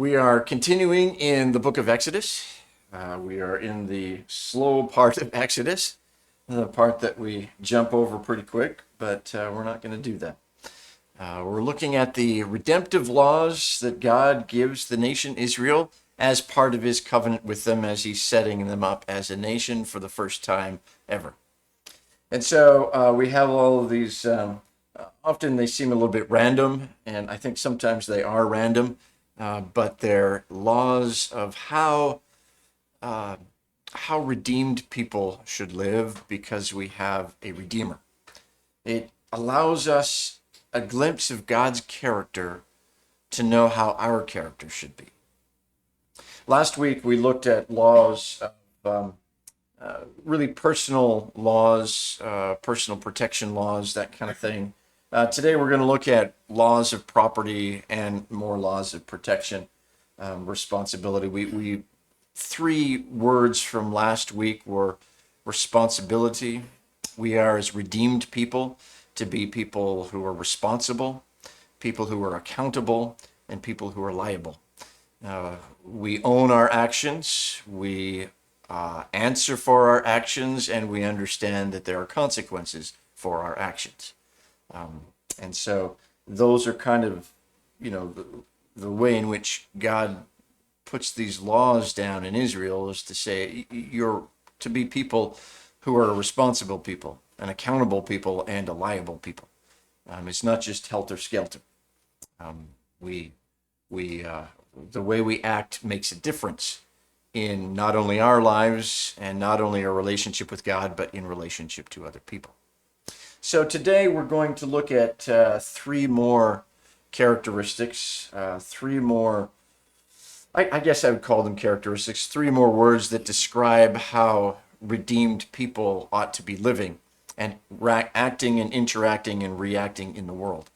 We are continuing in the book of Exodus. We are in the slow part of Exodus, the part that we jump over pretty quick, but we're not going to do that. We're looking at the redemptive laws that God gives the nation Israel as part of his covenant with them as he's setting them up as a nation for the first time ever. And so we have all of these, often they seem a little bit random, and I think sometimes they are random. But they're laws of how redeemed people should live because we have a Redeemer. It allows us a glimpse of God's character to know how our character should be. Last week we looked at laws of really personal laws, personal protection laws, that kind of thing. Today we're going to look at laws of property and more laws of protection, responsibility. We three words from last week were responsibility. We are as redeemed people to be people who are responsible, people who are accountable, and people who are liable. We own our actions, we answer for our actions, and we understand that there are consequences for our actions. And so those are kind of, the way in which God puts these laws down in Israel is to say you're to be people who are responsible people, an accountable people, and a liable people. It's not just helter-skelter. The way we act makes a difference in not only our lives and not only our relationship with God, but in relationship to other people. So today we're going to look at three more characteristics, three more, I guess I would call them characteristics, three more words that describe how redeemed people ought to be living and acting and interacting and reacting in the world.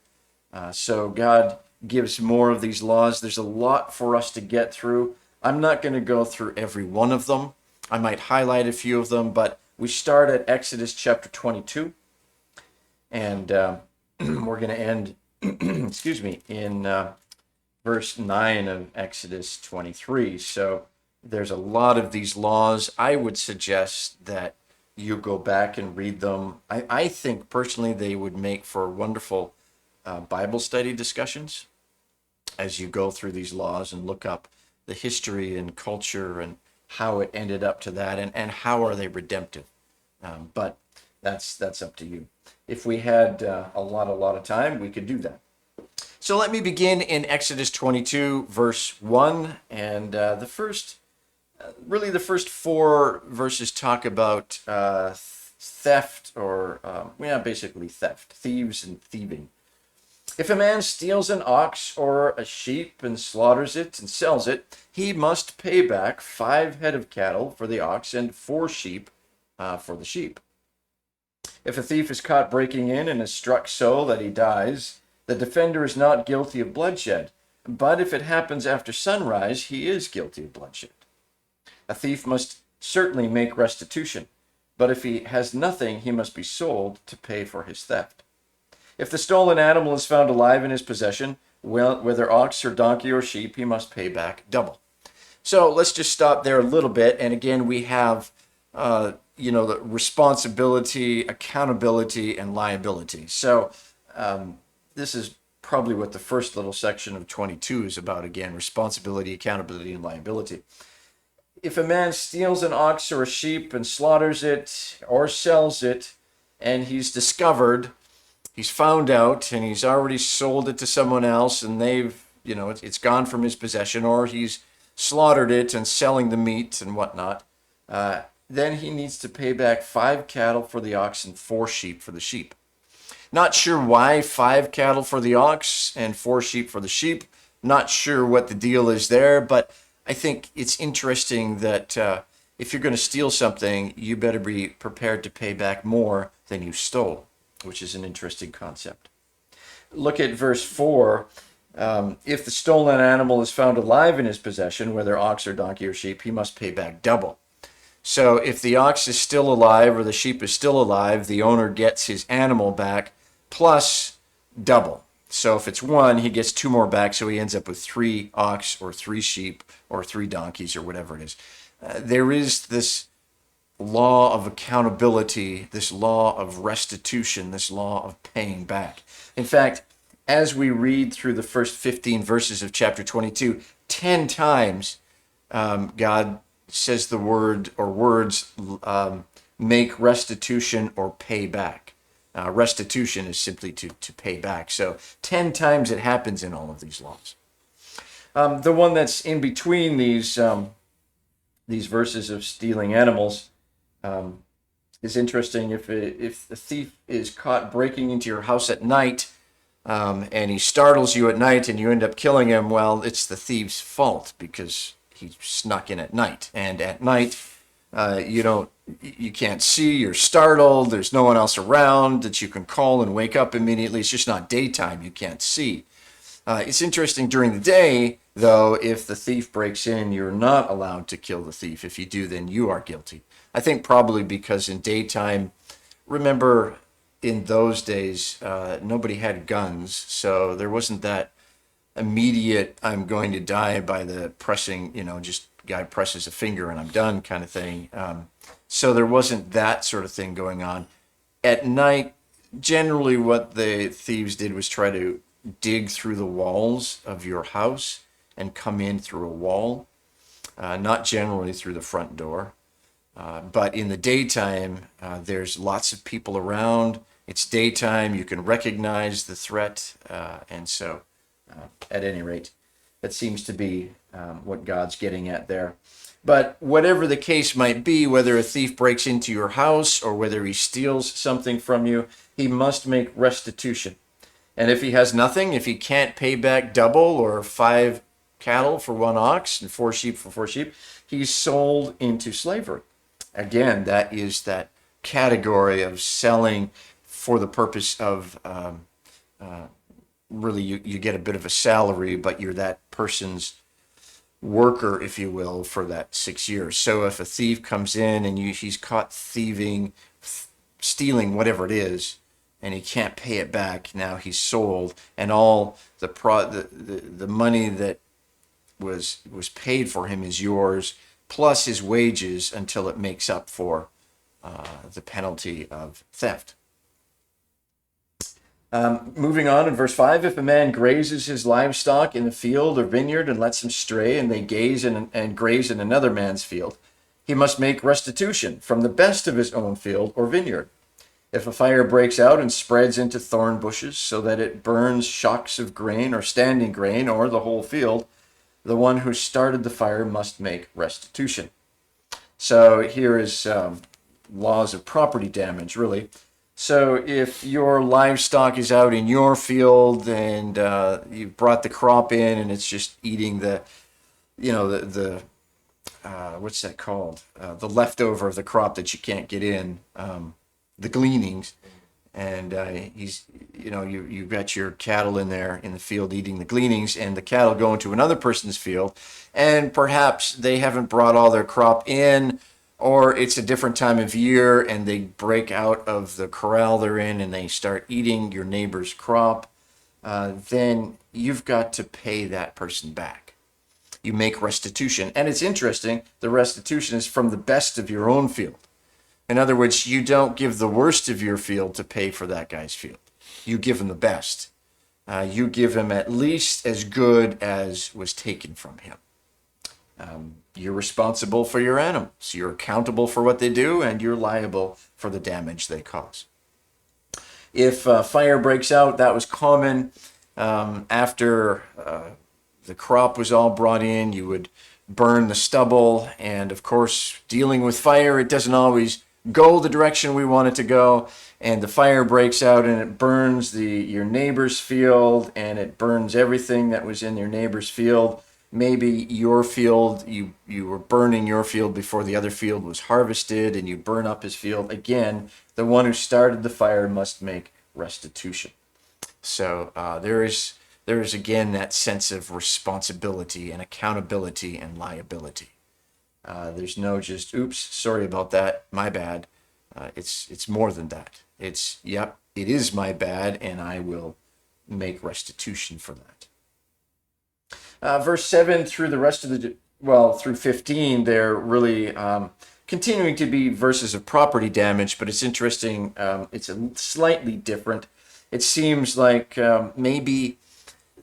So God gives more of these laws. There's a lot for us to get through. I'm not going to go through every one of them. I might highlight a few of them, but we start at Exodus chapter 22. And we're going to end, in verse 9 of Exodus 23. So there's a lot of these laws. I would suggest that you go back and read them. I think personally they would make for wonderful Bible study discussions as you go through these laws and look up the history and culture and how it ended up to that and how are they redemptive. But that's up to you. If we had a lot of time, we could do that. So let me begin in Exodus 22, verse 1. And the first four verses talk about theft or, basically theft, thieves and thieving. If a man steals an ox or a sheep and slaughters it and sells it, he must pay back 5 head of cattle for the ox and 4 sheep for the sheep. If a thief is caught breaking in and is struck so that he dies, the defender is not guilty of bloodshed. But if it happens after sunrise, he is guilty of bloodshed. A thief must certainly make restitution, but if he has nothing, he must be sold to pay for his theft. If the stolen animal is found alive in his possession, whether ox or donkey or sheep, he must pay back double. So let's just stop there a little bit. And again, we have the responsibility, accountability, and liability. So this is probably what the first little section of 22 is about, again, responsibility, accountability, and liability. If a man steals an ox or a sheep and slaughters it or sells it, and he's discovered, he's found out, and he's already sold it to someone else, and it's gone from his possession, or he's slaughtered it and selling the meat and whatnot, then he needs to pay back 5 cattle for the ox and 4 sheep for the sheep. Not sure why 5 cattle for the ox and 4 sheep for the sheep. Not sure what the deal is there, but I think it's interesting that if you're going to steal something, you better be prepared to pay back more than you stole, which is an interesting concept. Look at verse 4. If the stolen animal is found alive in his possession, whether ox or donkey or sheep, he must pay back double. So if the ox is still alive or the sheep is still alive, the owner gets his animal back plus double. So if it's one, he gets two more back, so he ends up with 3 ox or 3 sheep or 3 donkeys or whatever it is. There is this law of accountability, this law of restitution, this law of paying back. In fact, as we read through the first 15 verses of chapter 22, 10 times God says the word or words make restitution or pay back. Restitution is simply to pay back. So 10 times it happens in all of these laws. The one that's in between these verses of stealing animals is interesting. If the thief is caught breaking into your house at night and he startles you at night and you end up killing him, well, it's the thief's fault because he snuck in at night. And at night, you can't see, you're startled, there's no one else around that you can call and wake up immediately. It's just not daytime, you can't see. It's interesting during the day, though, if the thief breaks in, you're not allowed to kill the thief. If you do, then you are guilty. I think probably because in daytime, remember in those days, nobody had guns, so there wasn't that immediate, I'm going to die by the pressing, just guy presses a finger and I'm done kind of thing. So there wasn't that sort of thing going on. At night, generally what the thieves did was try to dig through the walls of your house and come in through a wall, not generally through the front door. But in the daytime, there's lots of people around. It's daytime. You can recognize the threat. And so, at any rate, that seems to be what God's getting at there. But whatever the case might be, whether a thief breaks into your house or whether he steals something from you, he must make restitution. And if he has nothing, if he can't pay back double or 5 cattle for 1 ox and 4 sheep for 4 sheep, he's sold into slavery. Again, that is that category of selling for the purpose of really you get a bit of a salary, but you're that person's worker, if you will, for that 6 years. So if a thief comes in and he's caught thieving, stealing whatever it is, and he can't pay it back, now he's sold, and all the money that was paid for him is yours, plus his wages until it makes up for the penalty of theft. Moving on in verse 5, if a man grazes his livestock in the field or vineyard and lets them stray and they gaze and graze in another man's field, he must make restitution from the best of his own field or vineyard. If a fire breaks out and spreads into thorn bushes so that it burns shocks of grain or standing grain or the whole field, the one who started the fire must make restitution. So here is laws of property damage, really. So if your livestock is out in your field and you brought the crop in and it's just eating the what's that called? The leftover of the crop that you can't get in, the gleanings, and you've got your cattle in there in the field eating the gleanings, and the cattle go into another person's field, and perhaps they haven't brought all their crop in, or it's a different time of year and they break out of the corral they're in and they start eating your neighbor's crop, then you've got to pay that person back. You make restitution. And it's interesting, the restitution is from the best of your own field. In other words, you don't give the worst of your field to pay for that guy's field. You give him the best. You give him at least as good as was taken from him. You're responsible for your animals. You're accountable for what they do, and you're liable for the damage they cause. If fire breaks out, that was common. After the crop was all brought in, you would burn the stubble. And of course, dealing with fire, it doesn't always go the direction we want it to go. And the fire breaks out and it burns your neighbor's field, and it burns everything that was in your neighbor's field. Maybe your field, you were burning your field before the other field was harvested, and you burn up his field. Again, the one who started the fire must make restitution. So there is again that sense of responsibility and accountability and liability. There's no just, oops, sorry about that, my bad. It's more than that. It's, yep, it is my bad, and I will make restitution for that. Verse 7 through the rest of through 15, they're really continuing to be verses of property damage, but it's interesting. It's slightly different. It seems like maybe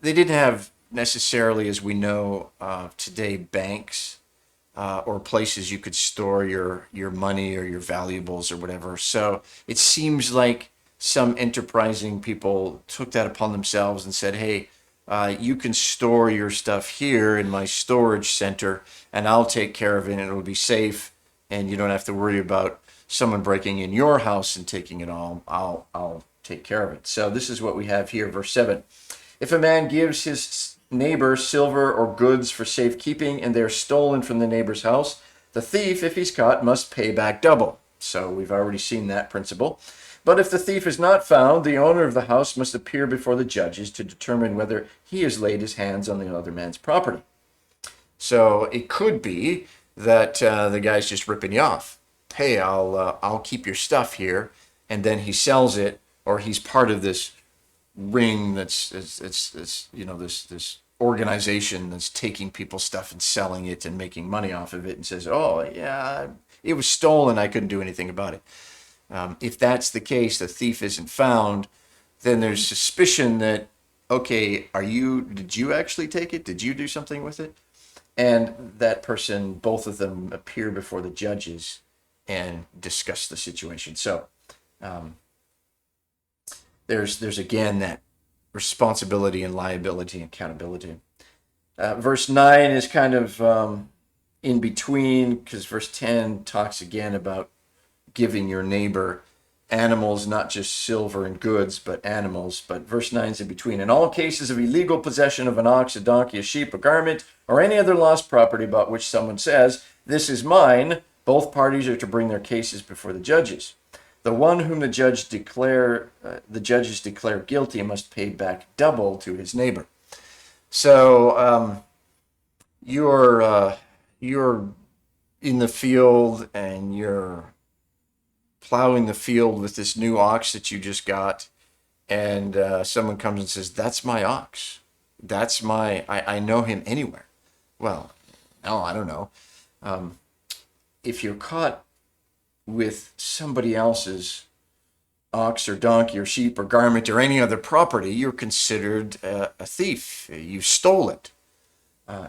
they didn't have necessarily, as we know today, banks or places you could store your money or your valuables or whatever. So it seems like some enterprising people took that upon themselves and said, hey, you can store your stuff here in my storage center and I'll take care of it and it'll be safe and you don't have to worry about someone breaking in your house and taking it all. I'll take care of it. So this is what we have here, verse 7. If a man gives his neighbor silver or goods for safekeeping and they're stolen from the neighbor's house, the thief, if he's caught, must pay back double. So we've already seen that principle. But if the thief is not found, the owner of the house must appear before the judges to determine whether he has laid his hands on the other man's property. So it could be that the guy's just ripping you off. Hey, I'll keep your stuff here, and then he sells it, or he's part of this ring that's this organization that's taking people's stuff and selling it and making money off of it, and says, oh yeah, it was stolen, I couldn't do anything about it. If that's the case, the thief isn't found, then there's suspicion that, okay, did you actually take it? Did you do something with it? And that person, both of them, appear before the judges and discuss the situation. So there's again that responsibility and liability and accountability. Verse 9 is kind of in between, because verse 10 talks again about giving your neighbor animals, not just silver and goods, but animals. But verse 9 is in between. In all cases of illegal possession of an ox, a donkey, a sheep, a garment, or any other lost property about which someone says, this is mine, both parties are to bring their cases before the judges. The one whom the judges declare guilty must pay back double to his neighbor. So you're in the field and you're plowing the field with this new ox that you just got, and someone comes and says, that's my ox. I know him anywhere. Well, no, I don't know. If you're caught with somebody else's ox or donkey or sheep or garment or any other property, you're considered a thief. You stole it.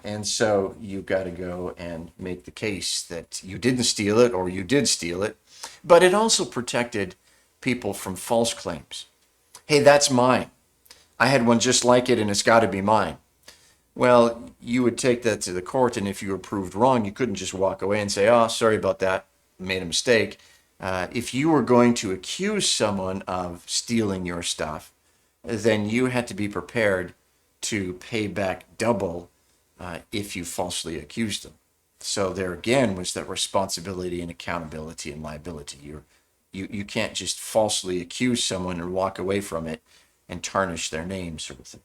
And so you've got to go and make the case that you didn't steal it or you did steal it. But it also protected people from false claims. Hey, that's mine. I had one just like it and it's got to be mine. Well, you would take that to the court, and if you were proved wrong, you couldn't just walk away and say, oh, sorry about that, made a mistake. If you were going to accuse someone of stealing your stuff, then you had to be prepared to pay back double if you falsely accused them. So there again was that responsibility and accountability and liability. You can't just falsely accuse someone and walk away from it and tarnish their name, sort of thing.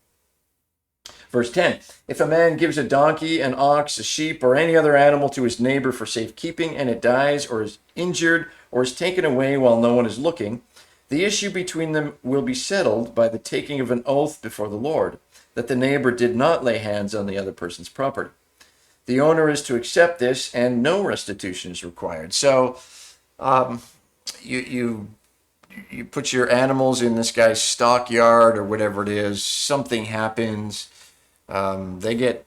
Verse 10, if a man gives a donkey, an ox, a sheep, or any other animal to his neighbor for safekeeping, and it dies or is injured or is taken away while no one is looking, the issue between them will be settled by the taking of an oath before the Lord, that the neighbor did not lay hands on the other person's property. The owner is to accept this, and no restitution is required. So you put your animals in this guy's stockyard or whatever it is, something happens, they get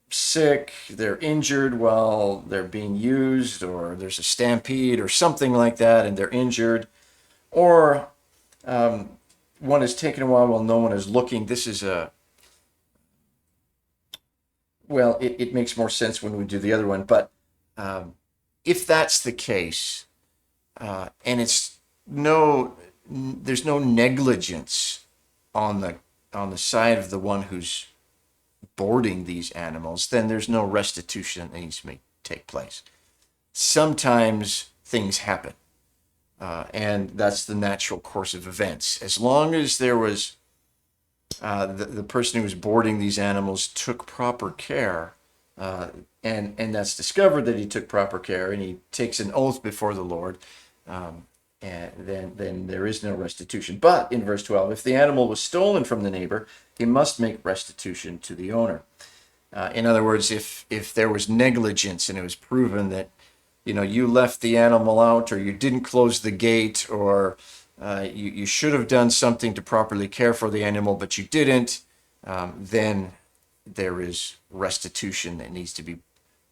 sick, they're injured while they're being used, or there's a stampede or something like that and they're injured, or one is taken a while no one is looking. This is it makes more sense when we do the other one, but if that's the case, and there's no negligence on the side of the one who's boarding these animals, then there's no restitution that needs to take place. Sometimes things happen, and that's the natural course of events. As long as there was the person who was boarding these animals took proper care, and that's discovered that he took proper care, and he takes an oath before the Lord, and then there is no restitution. But in verse 12, if the animal was stolen from the neighbor, he must make restitution to the owner. In other words, if there was negligence and it was proven that you left the animal out, or you didn't close the gate, or you should have done something to properly care for the animal, but you didn't, then there is restitution that needs to be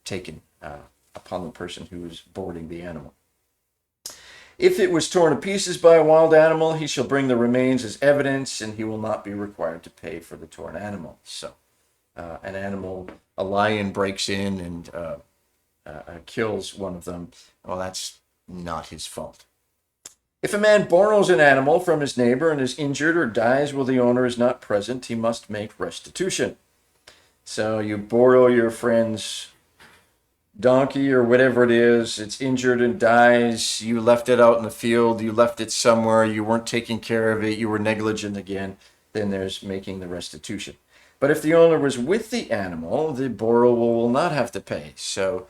taken upon the person who is boarding the animal. If it was torn to pieces by a wild animal, he shall bring the remains as evidence, and he will not be required to pay for the torn animal. So an animal, a lion breaks in and kills one of them, well, that's not his fault. If a man borrows an animal from his neighbor and is injured or dies while the owner is not present, he must make restitution. So you borrow your friend's donkey or whatever it is, it's injured and dies, you left it out in the field, you left it somewhere, you weren't taking care of it, you were negligent again, then there's making the restitution. But if the owner was with the animal, the borrower will not have to pay. So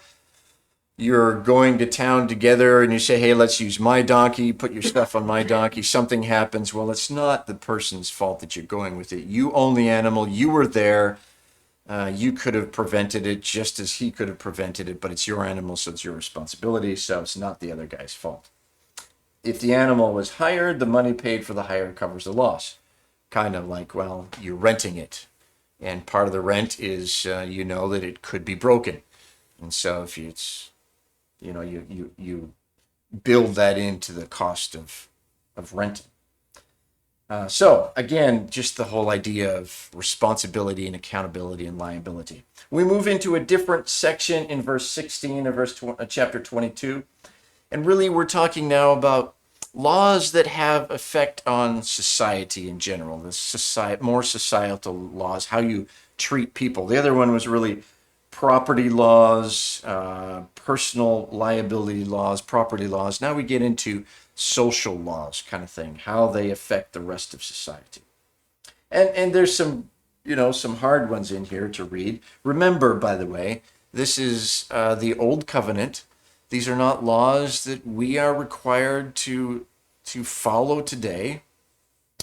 you're going to town together and you say, hey, let's use my donkey, put your stuff on my donkey, something happens. Well, it's not the person's fault that you're going with it. You own the animal, you were there, you could have prevented it just as he could have prevented it, but it's your animal, so it's your responsibility, so it's not the other guy's fault. If the animal was hired, the money paid for the hire covers the loss. Kind of like, well, you're renting it, and part of the rent is that it could be broken. And so if it's, you build that into the cost of renting. So again, just the whole idea of responsibility and accountability and liability. We move into a different section in verse 16 of chapter 22. And really we're talking now about laws that have effect on society in general, more societal laws, how you treat people. The other one was really property laws, personal liability laws, property laws. Now we get into social laws kind of thing, how they affect the rest of society. And there's some hard ones in here to read. Remember, by the way, this is the Old Covenant. These are not laws that we are required to follow today,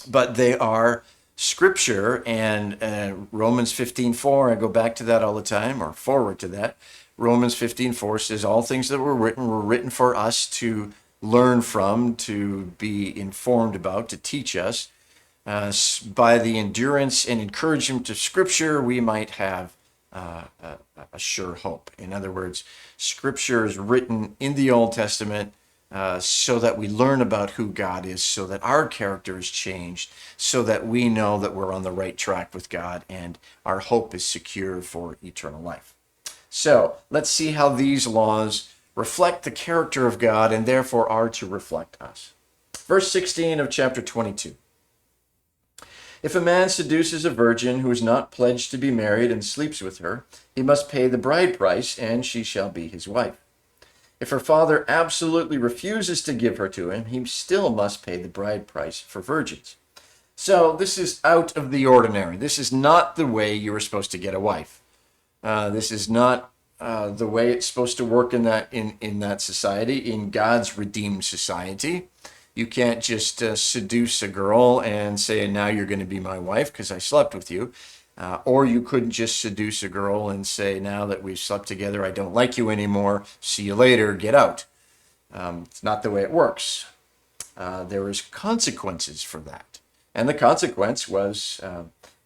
but they are Scripture, and Romans 15:4, I go back to that all the time, or forward to that. Romans 15:4 says, all things that were written for us to learn from, to be informed about, to teach us. By the endurance and encouragement of Scripture, we might have a sure hope. In other words, Scripture is written in the Old Testament so that we learn about who God is, so that our character is changed, so that we know that we're on the right track with God and our hope is secure for eternal life. So let's see how these laws reflect the character of God and therefore are to reflect us. Verse 16 of chapter 22. If a man seduces a virgin who is not pledged to be married and sleeps with her, he must pay the bride price, and she shall be his wife. If her father absolutely refuses to give her to him, he still must pay the bride price for virgins. So this is out of the ordinary. This is not the way you were supposed to get a wife. This is not the way it's supposed to work in that society, in God's redeemed society. You can't just seduce a girl and say, now you're going to be my wife because I slept with you. Or you couldn't just seduce a girl and say, now that we've slept together, I don't like you anymore. See you later. Get out. It's not the way it works. There is consequences for that. And the consequence was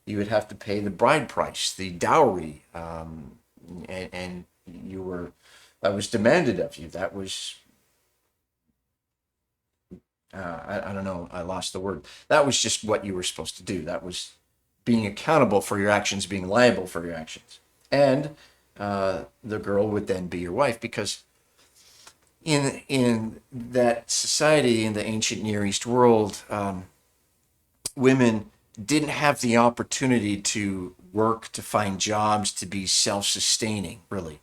you would have to pay the bride price, the dowry, and that was demanded of you. That was, I don't know, I lost the word. That was just what you were supposed to do. That was being accountable for your actions, being liable for your actions. And the girl would then be your wife, because in that society, in the ancient Near East world, women didn't have the opportunity to work, to find jobs, to be self-sustaining, really.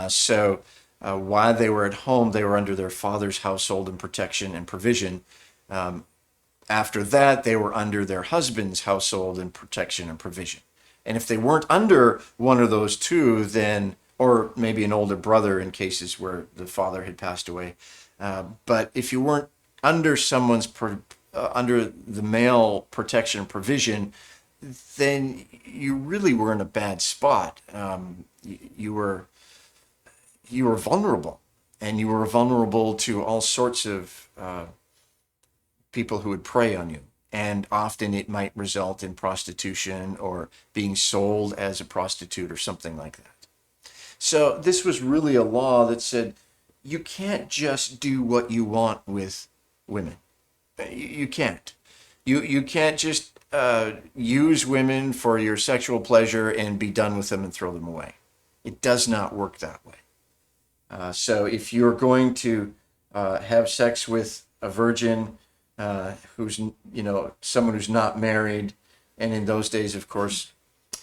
So while they were at home, they were under their father's household and protection and provision. After that, they were under their husband's household and protection and provision. And if they weren't under one of those two, then, or maybe an older brother in cases where the father had passed away. But if you weren't under under the male protection provision, then you really were in a bad spot. You were vulnerable, and you were vulnerable to all sorts of people who would prey on you. And often it might result in prostitution or being sold as a prostitute or something like that. So this was really a law that said you can't just do what you want with women. You can't. You can't just use women for your sexual pleasure and be done with them and throw them away. It does not work that way. So if you're going to have sex with a virgin who's, someone who's not married, and in those days, of course,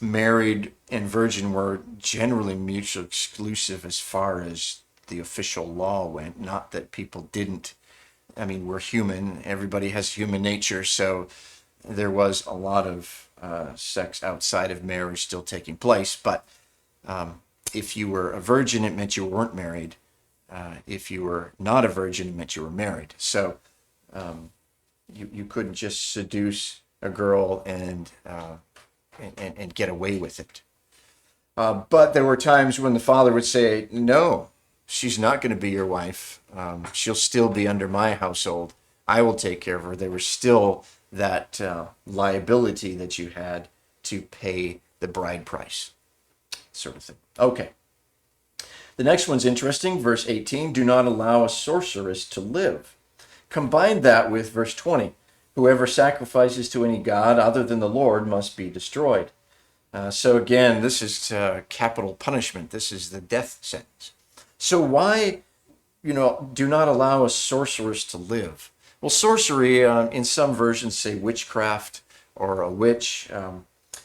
married and virgin were generally mutually exclusive as far as the official law went. Not that people didn't. I mean, we're human. Everybody has human nature. So there was a lot of sex outside of marriage still taking place. But if you were a virgin, it meant you weren't married. If you were not a virgin, it meant you were married. So you couldn't just seduce a girl and get away with it. But there were times when the father would say, no, she's not going to be your wife. She'll still be under my household. I will take care of her. There was still that liability that you had to pay the bride price, sort of thing. Okay. The next one's interesting. Verse 18, do not allow a sorceress to live. Combine that with verse 20. Whoever sacrifices to any god other than the Lord must be destroyed. So again, this is capital punishment. This is the death sentence. So why, do not allow a sorceress to live? Well, sorcery, in some versions say witchcraft or a witch.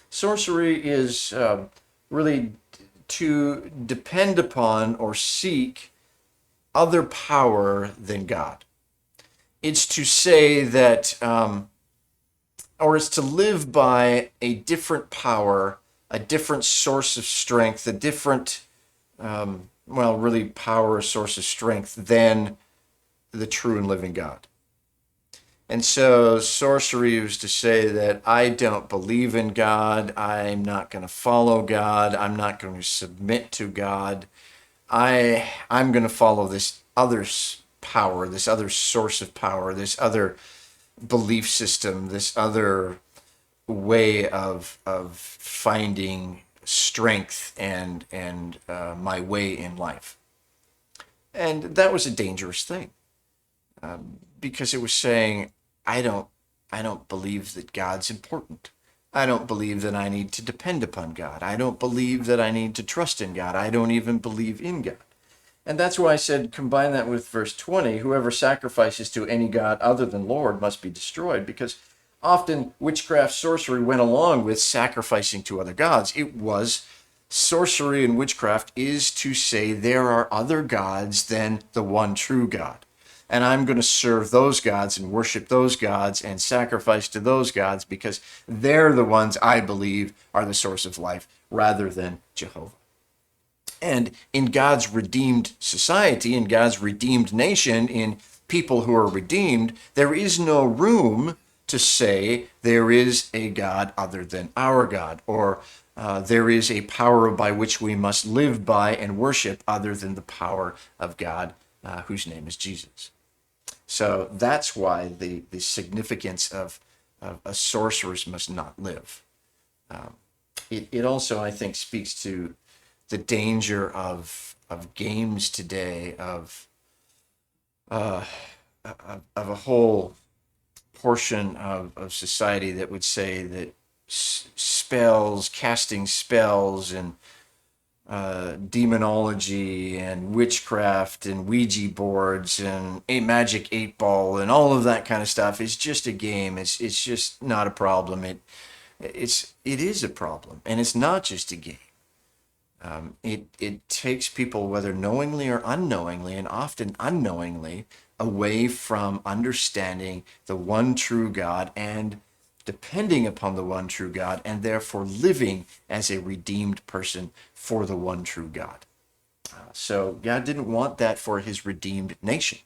Sorcery is really to depend upon or seek other power than God. It's to say that, or it's to live by a different power, a different source of strength, a different, really power, source of strength than the true and living God. And so sorcery is to say that I don't believe in God, I'm not going to follow God, I'm not going to submit to God, I'm going to follow this other power, this other source of power, this other belief system, this other way of finding strength and my way in life. And that was a dangerous thing, because it was saying, I don't believe that God's important. I don't believe that I need to depend upon God. I don't believe that I need to trust in God. I don't even believe in God. And that's why I said combine that with verse 20, whoever sacrifices to any god other than Lord must be destroyed, because often witchcraft, sorcery went along with sacrificing to other gods. It was sorcery and witchcraft is to say there are other gods than the one true God. And I'm going to serve those gods and worship those gods and sacrifice to those gods because they're the ones I believe are the source of life rather than Jehovah. And in God's redeemed society, in God's redeemed nation, in people who are redeemed, there is no room to say there is a God other than our God, or there is a power by which we must live by and worship other than the power of God, whose name is Jesus. So that's why the significance of a sorceress must not live. It also, I think, speaks to the danger of games today, of a whole portion of society that would say that spells, casting spells, and demonology and witchcraft and Ouija boards and a magic 8-ball and all of that kind of stuff is just a game. It's just not a problem. It is a problem, and it's not just a game. It takes people, whether knowingly or unknowingly, and often unknowingly, away from understanding the one true God and depending upon the one true God, and therefore living as a redeemed person for the one true God. So God didn't want that for his redeemed nation.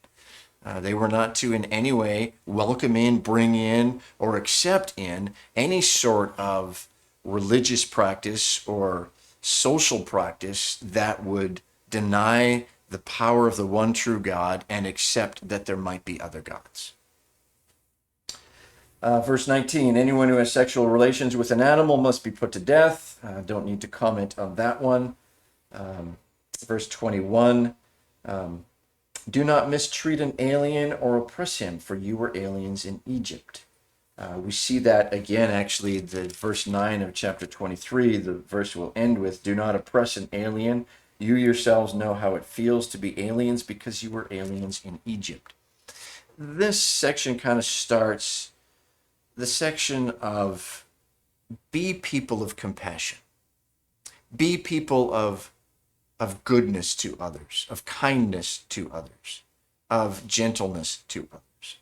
They were not to in any way welcome in, bring in, or accept in any sort of religious practice or social practice that would deny the power of the one true God and accept that there might be other gods. Verse 19, anyone who has sexual relations with an animal must be put to death. Don't need to comment on that one. Verse 21, do not mistreat an alien or oppress him, for you were aliens in Egypt. We see that again, actually, the verse 9 of chapter 23, the verse will end with, do not oppress an alien. You yourselves know how it feels to be aliens because you were aliens in Egypt. This section kind of starts the section of be people of compassion. Be people of goodness to others, of kindness to others, of gentleness to others.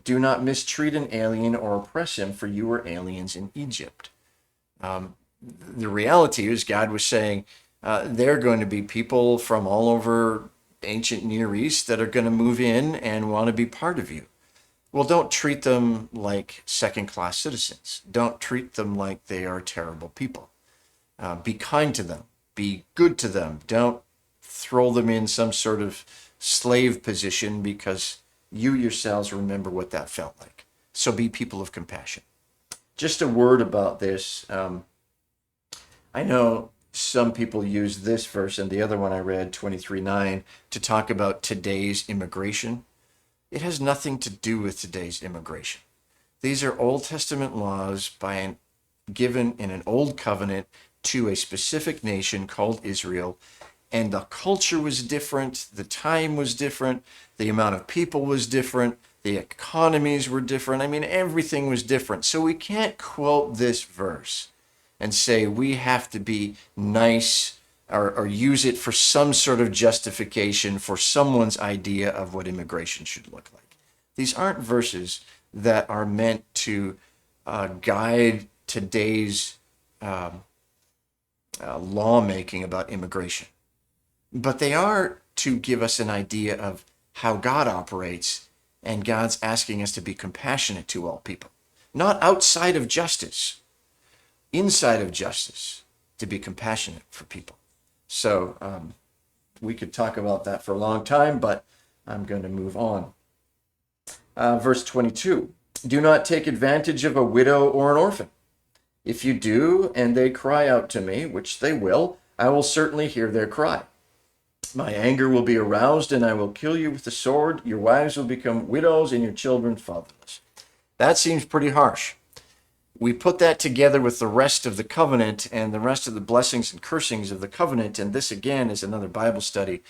Do not mistreat an alien or oppress him, for you were aliens in Egypt. The reality is God was saying there are going to be people from all over ancient Near East that are going to move in and want to be part of you. Well, don't treat them like second-class citizens. Don't treat them like they are terrible people. Be kind to them. Be good to them. Don't throw them in some sort of slave position because you yourselves remember what that felt like. So be people of compassion. Just a word about this. I know some people use this verse and the other one I read, 23:9, to talk about today's immigration. It has nothing to do with today's immigration. These are Old Testament laws given in an old covenant to a specific nation called Israel, and the culture was different, the time was different, the amount of people was different, the economies were different. I mean, everything was different. So we can't quote this verse and say we have to be nice or use it for some sort of justification for someone's idea of what immigration should look like. These aren't verses that are meant to guide today's lawmaking about immigration. But they are to give us an idea of how God operates, and God's asking us to be compassionate to all people. Not outside of justice, inside of justice, to be compassionate for people. So we could talk about that for a long time, but I'm going to move on. Verse 22, do not take advantage of a widow or an orphan. If you do, and they cry out to me, which they will, I will certainly hear their cry. My anger will be aroused, and I will kill you with the sword. Your wives will become widows, and your children fatherless. That seems pretty harsh. We put that together with the rest of the covenant and the rest of the blessings and cursings of the covenant, and this again is another Bible study.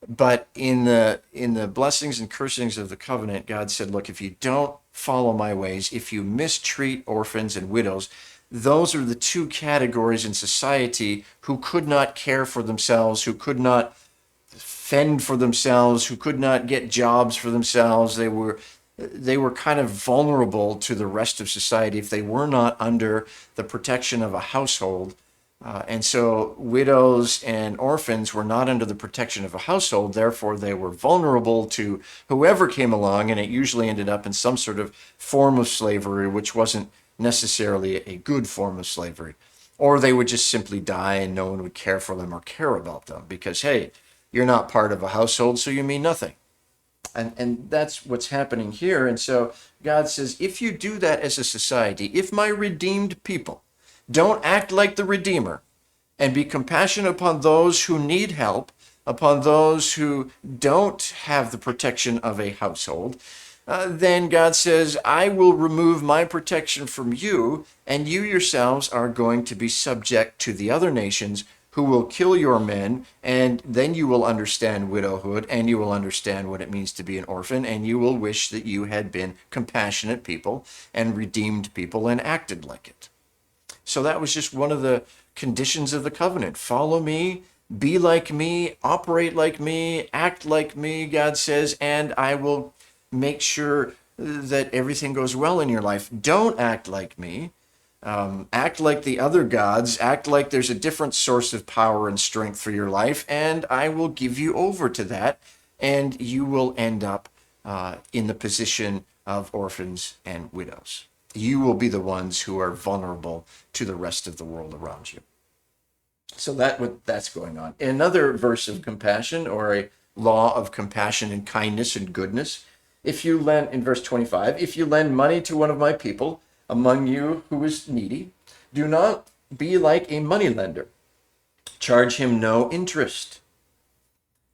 But in the blessings and cursings of the covenant, God said, look, if you don't follow my ways, if you mistreat orphans and widows, those are the two categories in society who could not care for themselves, who could not fend for themselves, who could not get jobs for themselves. They were kind of vulnerable to the rest of society if they were not under the protection of a household. And so widows and orphans were not under the protection of a household. Therefore, they were vulnerable to whoever came along, and it usually ended up in some sort of form of slavery, which wasn't necessarily a good form of slavery. Or they would just simply die and no one would care for them or care about them because, hey, you're not part of a household, so you mean nothing. And that's what's happening here. And so God says, if you do that as a society, if my redeemed people don't act like the Redeemer and be compassionate upon those who need help, upon those who don't have the protection of a household, then God says, I will remove my protection from you, and you yourselves are going to be subject to the other nations who will kill your men, and then you will understand widowhood, and you will understand what it means to be an orphan, and you will wish that you had been compassionate people and redeemed people and acted like it. So that was just one of the conditions of the covenant. Follow me, be like me, operate like me, act like me, God says, and I will make sure that everything goes well in your life. Don't act like me. Act like the other gods, act like there's a different source of power and strength for your life, and I will give you over to that, and you will end up in the position of orphans and widows. You will be the ones who are vulnerable to the rest of the world around you. So that's going on. Another verse of compassion, or a law of compassion and kindness and goodness. If you lend, in verse 25, if you lend money to one of my people among you who is needy, do not be like a moneylender. Charge him no interest.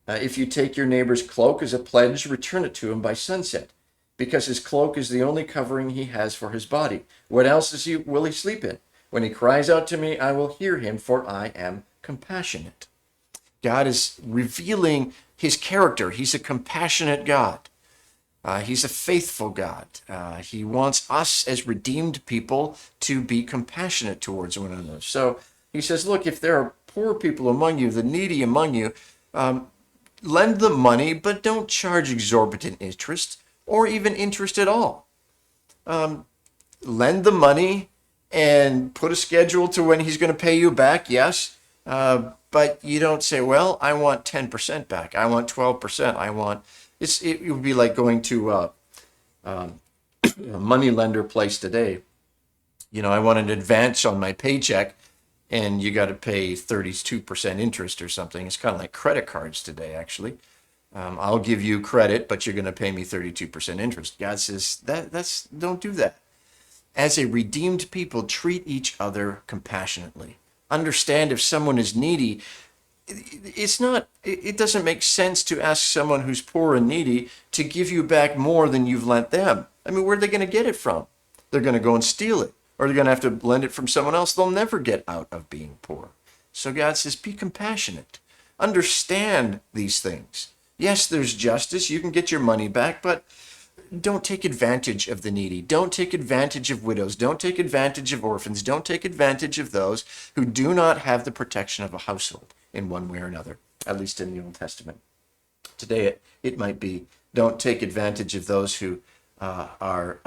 If you take your neighbor's cloak as a pledge, return it to him by sunset, because his cloak is the only covering he has for his body. What else will he sleep in? When he cries out to me, I will hear him, for I am compassionate. God is revealing his character. He's a compassionate God. He's a faithful God. He wants us as redeemed people to be compassionate towards one another. So he says, look, if there are poor people among you, the needy among you, lend them money, but don't charge exorbitant interest or even interest at all. Lend the money and put a schedule to when he's going to pay you back, yes. But you don't say, well, I want 10% back. I want 12%. It would be like going to a money lender place today. I want an advance on my paycheck, and you got to pay 32% interest or something. It's kind of like credit cards today, actually. I'll give you credit, but you're going to pay me 32% interest. God says, don't do that. As a redeemed people, treat each other compassionately. Understand if someone is needy, it doesn't make sense to ask someone who's poor and needy to give you back more than you've lent them. I mean, where are they going to get it from? They're going to go and steal it, or they're going to have to lend it from someone else. They'll never get out of being poor. So God says, be compassionate. Understand these things. Yes, there's justice. You can get your money back, but don't take advantage of the needy. Don't take advantage of widows. Don't take advantage of orphans. Don't take advantage of those who do not have the protection of a household in one way or another, at least in the Old Testament. Today, it might be, don't take advantage of those who are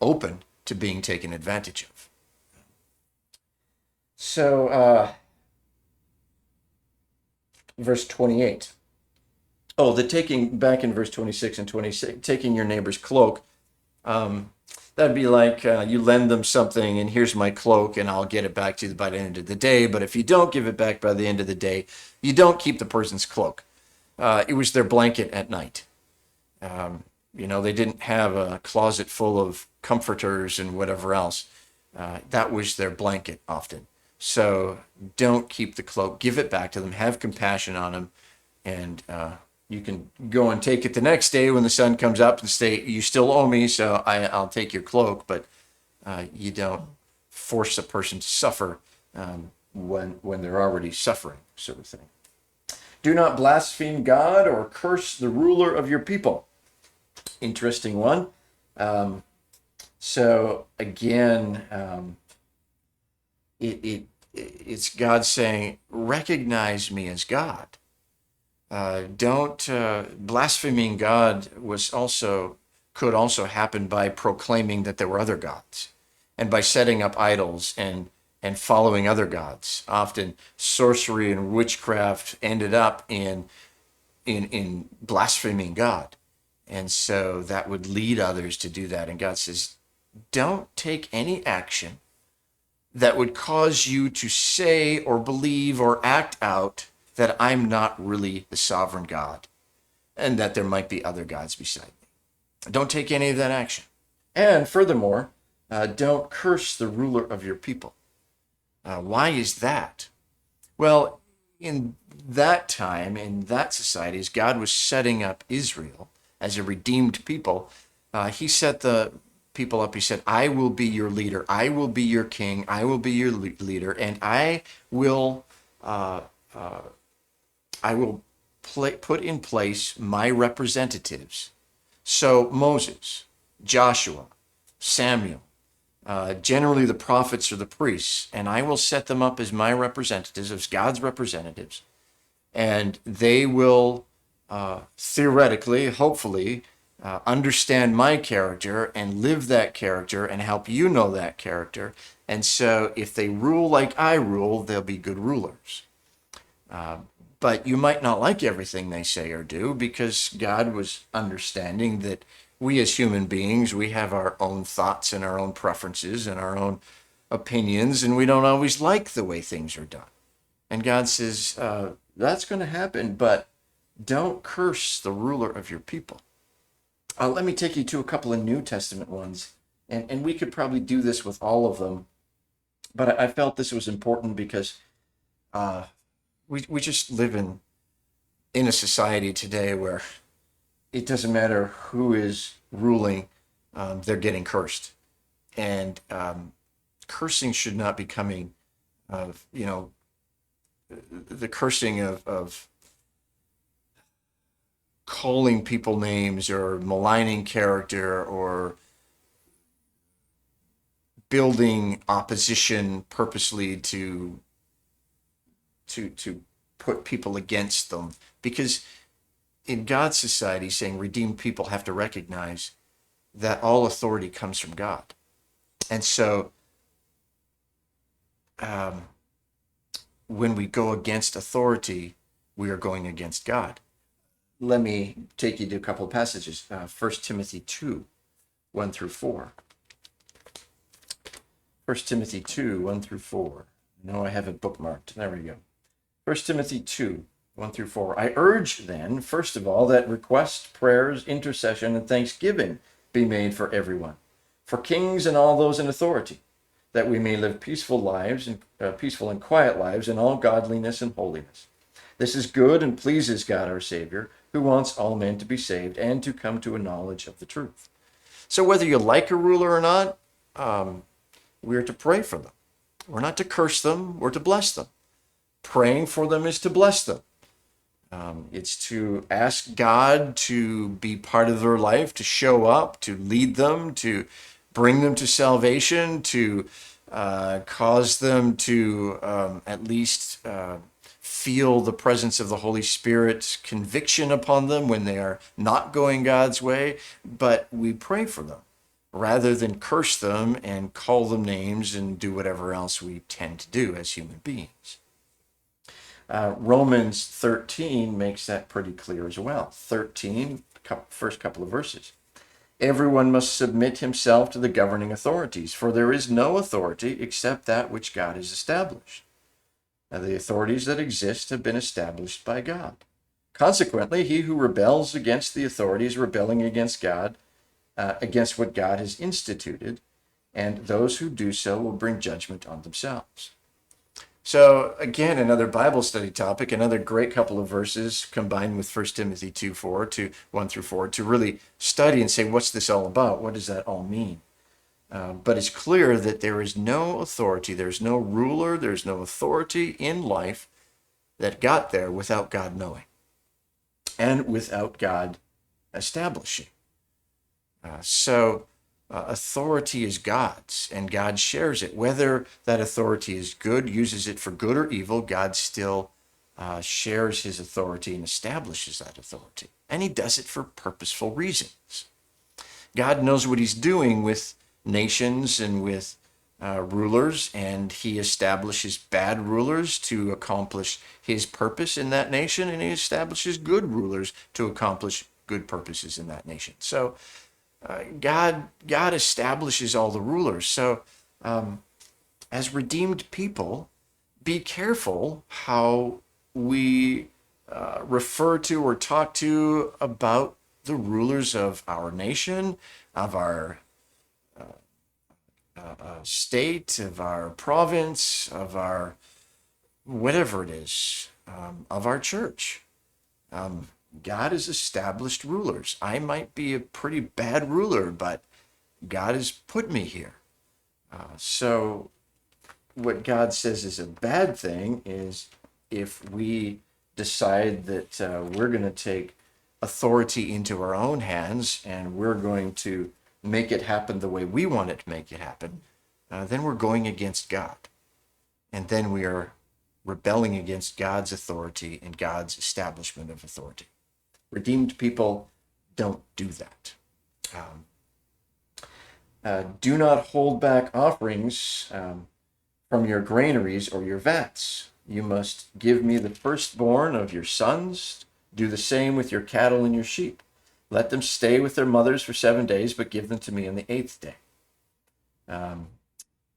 open to being taken advantage of. So, verse 28. Oh, the taking, back in verse 26 and 26, taking your neighbor's cloak, that'd be like you lend them something, and here's my cloak, and I'll get it back to you by the end of the day. But if you don't give it back by the end of the day, you don't keep the person's cloak. It was their blanket at night. They didn't have a closet full of comforters and whatever else. That was their blanket often. So don't keep the cloak. Give it back to them. Have compassion on them, and you can go and take it the next day when the sun comes up and say, you still owe me, so I'll take your cloak, but you don't force a person to suffer when they're already suffering, sort of thing. Do not blaspheme God or curse the ruler of your people. Interesting one. So again, it's God saying, recognize me as God. Blaspheming God could also happen by proclaiming that there were other gods, and by setting up idols and following other gods. Often sorcery and witchcraft ended up in blaspheming God. And so that would lead others to do that. And God says, don't take any action that would cause you to say or believe or act out that I'm not really the sovereign God, and that there might be other gods beside me. Don't take any of that action. And furthermore, don't curse the ruler of your people. Why is that? Well, in that time, in that society, as God was setting up Israel as a redeemed people, he set the people up. He said, I will be your leader. I will be your king. I will be your leader. And I will put in place my representatives. So Moses, Joshua, Samuel, generally the prophets or the priests, and I will set them up as my representatives, as God's representatives. And they will theoretically, hopefully, understand my character and live that character and help you know that character. And so if they rule like I rule, they'll be good rulers. But you might not like everything they say or do, because God was understanding that we as human beings, we have our own thoughts and our own preferences and our own opinions, and we don't always like the way things are done. And God says, that's going to happen, but don't curse the ruler of your people. Let me take you to a couple of New Testament ones, and we could probably do this with all of them, but I felt this was important because we just live in a society today where it doesn't matter who is ruling, they're getting cursed. And cursing should not be coming of, the cursing of calling people names or maligning character or building opposition purposely to put people against them. Because in God's society, saying redeemed people have to recognize that all authority comes from God. And so when we go against authority, we are going against God. Let me take you to a couple of passages. 1 Timothy 2, 1 through 4. 1 Timothy 2, 1 through 4. No, I have it bookmarked. There we go. 1 Timothy 2, 1 through 4. I urge then, first of all, that requests, prayers, intercession, and thanksgiving be made for everyone, for kings and all those in authority, that we may live peaceful lives and peaceful and quiet lives in all godliness and holiness. This is good and pleases God our Savior, who wants all men to be saved and to come to a knowledge of the truth. So whether you like a ruler or not, we're to pray for them. We're not to curse them, we're to bless them. Praying for them is to bless them. It's to ask God to be part of their life, to show up, to lead them, to bring them to salvation, to cause them to at least feel the presence of the Holy Spirit's conviction upon them when they are not going God's way. But we pray for them rather than curse them and call them names and do whatever else we tend to do as human beings. Romans 13 makes that pretty clear as well. 13, first couple of verses. Everyone must submit himself to the governing authorities, for there is no authority except that which God has established. Now, the authorities that exist have been established by God. Consequently, he who rebels against the authority is rebelling against God, against what God has instituted, and those who do so will bring judgment on themselves. So again, another Bible study topic, another great couple of verses combined with 1 Timothy 2, 4 to 1 through 4 to really study and say, what's this all about? What does that all mean? But it's clear that there is no authority, there's no ruler, there's no authority in life that got there without God knowing and without God establishing. Authority is God's, and God shares it. Whether that authority is good, uses it for good or evil, God still shares his authority and establishes that authority. And he does it for purposeful reasons. God knows what he's doing with nations and with rulers, and he establishes bad rulers to accomplish his purpose in that nation, and he establishes good rulers to accomplish good purposes in that nation. So God establishes all the rulers. So as redeemed people, be careful how we refer to or talk to about the rulers of our nation, of our state, of our province, of our whatever it is, of our church. God has established rulers. I might be a pretty bad ruler, but God has put me here. So what God says is a bad thing is if we decide that we're going to take authority into our own hands and we're going to make it happen the way we want it to make it happen, then we're going against God. And then we are rebelling against God's authority and God's establishment of authority. Redeemed people don't do that. Do not hold back offerings from your granaries or your vats, You must give me the firstborn of your sons. Do the same with your cattle and your sheep. Let them stay with their mothers for 7 days, but give them to me on the 8th day.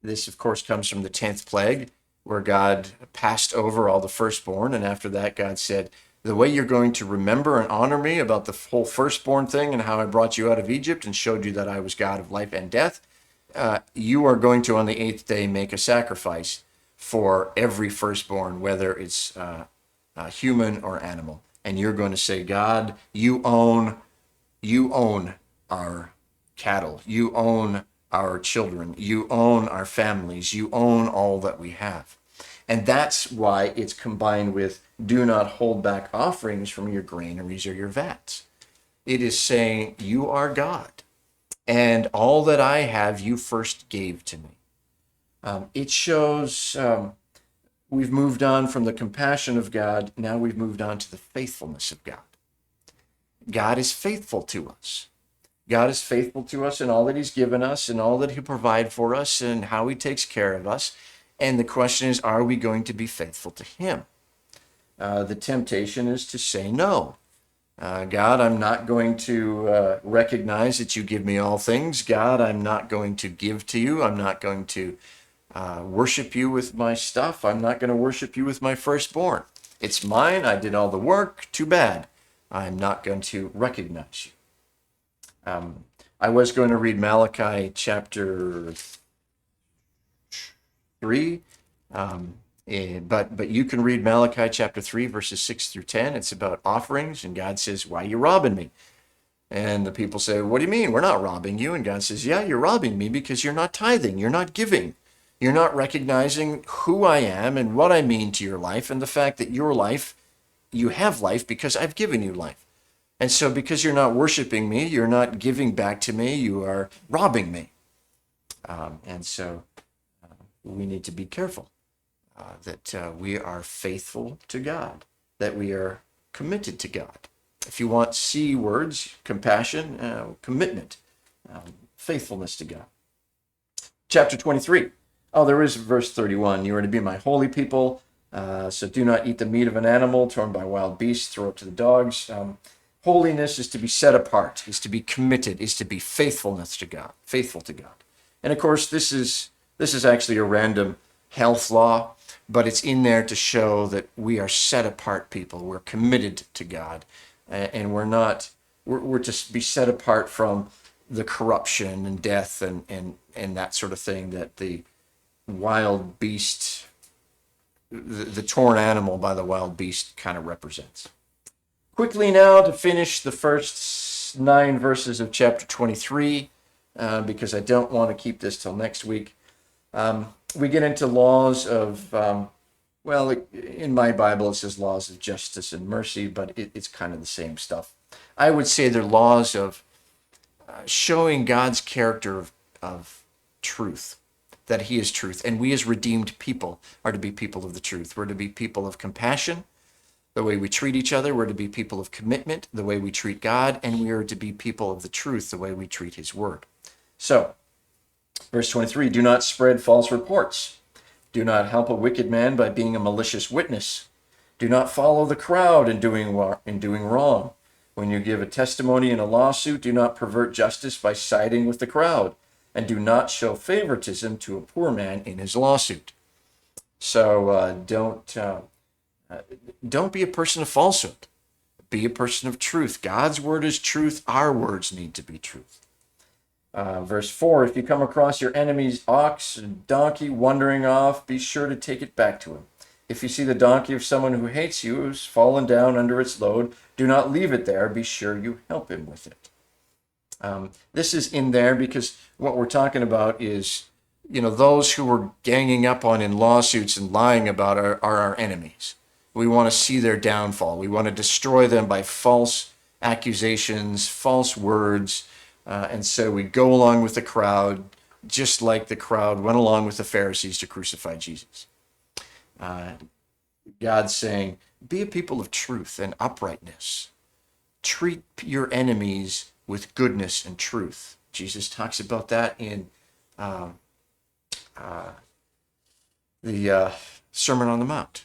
This, of course, comes from the 10th plague, where God passed over all the firstborn. And after that, God said, the way you're going to remember and honor me about the whole firstborn thing and how I brought you out of Egypt and showed you that I was God of life and death, you are going to, on the 8th day, make a sacrifice for every firstborn, whether it's human or animal. And you're going to say, God, you own our cattle. You own our children. You own our families. You own all that we have. And that's why it's combined with do not hold back offerings from your granaries or your vats. It is saying you are God, and all that I have you first gave to me. It shows we've moved on from the compassion of God. Now we've moved on to the faithfulness of God. God is faithful to us. God is faithful to us in all that he's given us and all that he provides for us and how he takes care of us. And the question is, are we going to be faithful to him? The temptation is to say no. God, I'm not going to recognize that you give me all things. God, I'm not going to give to you. I'm not going to worship you with my stuff. I'm not going to worship you with my firstborn. It's mine. I did all the work. Too bad. I'm not going to recognize you. I was going to read Malachi chapter 3, but you can read Malachi chapter 3, verses 6 through 10. It's about offerings, and God says, why are you robbing me? And the people say, what do you mean? We're not robbing you. And God says, yeah, you're robbing me because you're not tithing. You're not giving. You're not recognizing who I am and what I mean to your life and the fact that your life, you have life because I've given you life. And so because you're not worshiping me, you're not giving back to me, you are robbing me. And so we need to be careful that we are faithful to God, that we are committed to God. If you want C words, compassion, commitment, faithfulness to God. Chapter 23. Oh, there is verse 31. You are to be my holy people, so do not eat the meat of an animal torn by wild beasts, throw it to the dogs. Holiness is to be set apart, is to be committed, is to be faithful to God. And of course, this is actually a random health law, but it's in there to show that we are set apart people. We're committed to God, and we're to be set apart from the corruption and death and that sort of thing that the wild beast, the torn animal by the wild beast kind of represents. Quickly now to finish the first 9 verses of chapter 23, because I don't want to keep this till next week. We get into laws of, in my Bible it says laws of justice and mercy, but it's kind of the same stuff. I would say they're laws of showing God's character of truth, that he is truth. And we as redeemed people are to be people of the truth. We're to be people of compassion. The way we treat each other, we're to be people of commitment, the way we treat God, and we are to be people of the truth, the way we treat his word. So, verse 23, do not spread false reports. Do not help a wicked man by being a malicious witness. Do not follow the crowd in doing wrong. When you give a testimony in a lawsuit, do not pervert justice by siding with the crowd, and do not show favoritism to a poor man in his lawsuit. So don't be a person of falsehood. Be a person of truth. God's word is truth. Our words need to be truth. Verse 4, if you come across your enemy's ox or donkey wandering off, be sure to take it back to him. If you see the donkey of someone who hates you who's fallen down under its load, do not leave it there. Be sure you help him with it. This is in there because what we're talking about is, those who we're ganging up on in lawsuits and lying about are our enemies. We want to see their downfall. We want to destroy them by false accusations, false words. And so we go along with the crowd, just like the crowd went along with the Pharisees to crucify Jesus. God's saying, be a people of truth and uprightness. Treat your enemies with goodness and truth. Jesus talks about that in the Sermon on the Mount.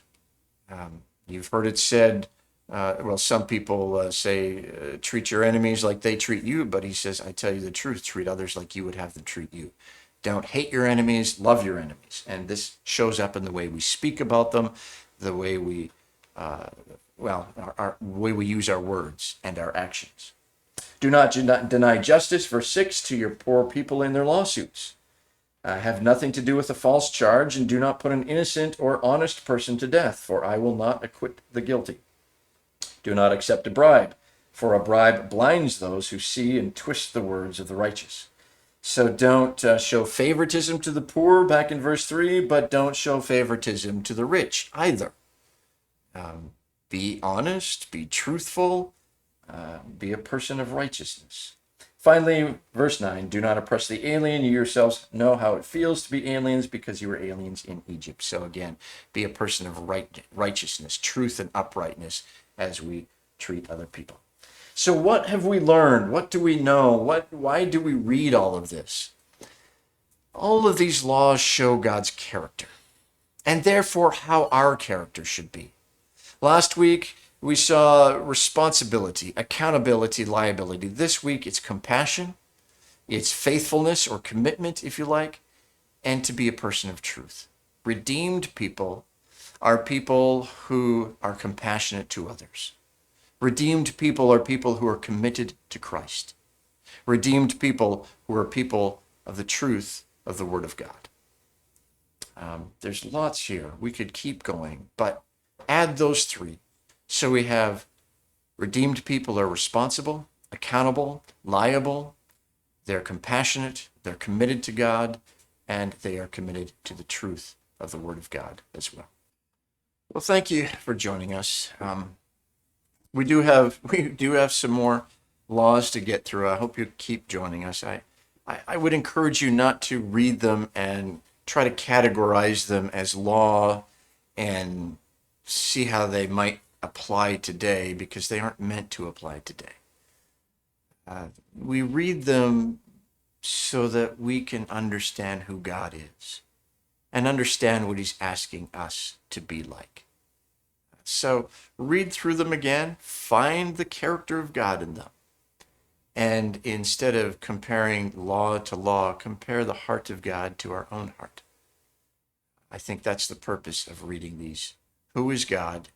You've heard it said, well, some people say, treat your enemies like they treat you, but he says, I tell you the truth, treat others like you would have them treat you. Don't hate your enemies, love your enemies. And this shows up in the way we speak about them, the way we, our way we use our words and our actions. Do not deny justice, verse 6, to your poor people in their lawsuits. Have nothing to do with a false charge, and do not put an innocent or honest person to death, for I will not acquit the guilty. Do not accept a bribe, for a bribe blinds those who see and twist the words of the righteous. So don't show favoritism to the poor, back in verse 3, but don't show favoritism to the rich either. Be honest, be truthful, be a person of righteousness. Finally, verse 9, do not oppress the alien. You yourselves know how it feels to be aliens because you were aliens in Egypt. So again, be a person of righteousness, truth, and uprightness as we treat other people. So what have we learned? What do we know? Why do we read all of this? All of these laws show God's character, and therefore how our character should be. Last week, we saw responsibility, accountability, liability. This week, it's compassion, it's faithfulness or commitment, if you like, and to be a person of truth. Redeemed people are people who are compassionate to others. Redeemed people are people who are committed to Christ. Redeemed people who are people of the truth of the Word of God. There's lots here. We could keep going, but add those three. So we have redeemed people are responsible, accountable, liable, they're compassionate, they're committed to God, and they are committed to the truth of the Word of God as well. Well, thank you for joining us. We do have some more laws to get through. I hope you keep joining us. I would encourage you not to read them and try to categorize them as law and see how they might apply today, because they aren't meant to apply today. We read them so that we can understand who God is and understand what he's asking us to be like. So read through them again, find the character of God in them. And instead of comparing law to law, compare the heart of God to our own heart. I think that's the purpose of reading these. Who is God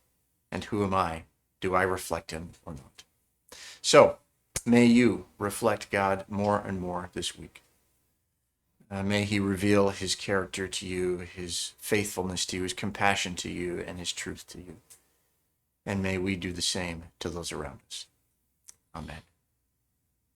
and who am I? Do I reflect him or not? So may you reflect God more and more this week. May he reveal his character to you, his faithfulness to you, his compassion to you, and his truth to you. And may we do the same to those around us. Amen.